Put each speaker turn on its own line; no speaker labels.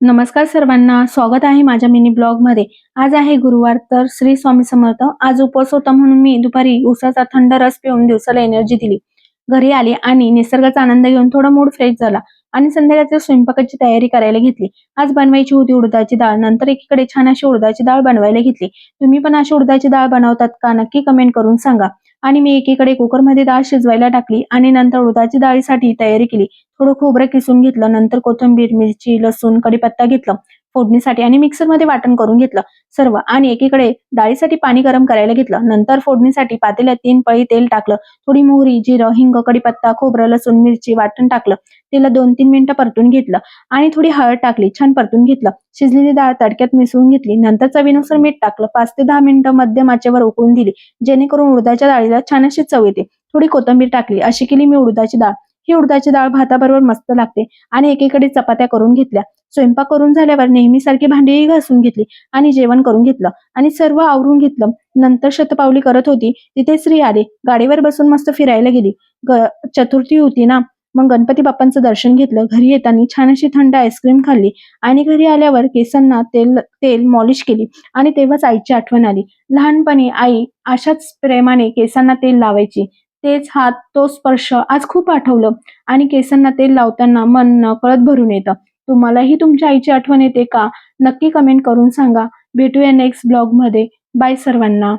नमस्कार सर्वांना, स्वागत आहे माझ्या मिनी ब्लॉग मध्ये। आज आहे गुरुवार, तर श्री स्वामी समर्थ। आज उपवास होता म्हणून मी दुपारी उसाचा थंड रस पिऊन दिवसाला एनर्जी दिली। घरी आले आणि निसर्गाचा आनंद घेऊन थोडा मूड फ्रेश झाला आणि संध्याकाळच्या स्वयंपाकाची तयारी करायला घेतली। आज बनवायची होती उडदाची डाळ, नंतर एकीकडे छान अशी उडदाची डाळ बनवायला घेतली। तुम्ही पण अशी उडदाची डाळ बनवतात का? नक्की कमेंट करून सांगा। आणि मी एकीकडे कुकरमध्ये डाळ शिजवायला टाकली आणि नंतर उडदाची डाळीसाठी तयारी केली। थोडं खोबरं किसून घेतलं, नंतर कोथिंबीर, मिरची, लसूण, कढीपत्ता घेतलं फोडणीसाठी आणि मिक्सरमध्ये वाटण करून घेतलं सर्व। आणि एकीकडे डाळीसाठी पाणी गरम करायला घेतलं। नंतर फोडणीसाठी पातेल्यात 3 पळी तेल टाकलं, थोडी मोहरी, जिरं, हिंग, कढीपत्ता, खोबरं, लसूण, मिरची वाटण टाकलं। तेला 2-3 मिनिटं परतून घेतलं आणि थोडी हळद टाकली, छान परतून घेतलं। शिजलेली डाळ तडक्यात मिसळून घेतली, नंतर चवीनुसार मीठ टाकलं। 5 ते 10 मिनिटं मध्यम आचेवर उकळून दिली, जेणेकरून उडदाच्या डाळीला छान अशी चव येते। थोडी कोथिंबीर टाकली। अशी केली मी उडदाची डाळ। ही उडदाची डाळ भाताबरोबर मस्त लागते। आणि एकीकडे चपात्या करून घेतल्या। स्वयंपाक करून झाल्यावर नेहमीसारखी भांडीही घासून घेतली आणि जेवण करून घेतलं आणि सर्व आवरून घेतलं। नंतर शतपावली करत होती तिथे श्री आले। गाडीवर बसून मस्त फिरायला गेली। चतुर्थी होती ना, मग गणपती बाप्पांचं दर्शन घेतलं। घरी येताना छान अशी थंड आईस्क्रीम खाल्ली आणि घरी आल्यावर केसांना तेल तेल मॉलिश केली आणि तेव्हाच आईची आठवण आली। लहानपणी आई अशाच प्रेमाने केसांना तेल लावायची। तेच हात, तो स्पर्श आज खूप आठवलं आणि केसांना तेल लावताना मन नकळत भरून येतं। तुम्हालाही तुमच्या आईची आठवण येते का? नक्की कमेंट करून सांगा। भेटूया नेक्स्ट ब्लॉग मध्ये। बाय सर्वांना।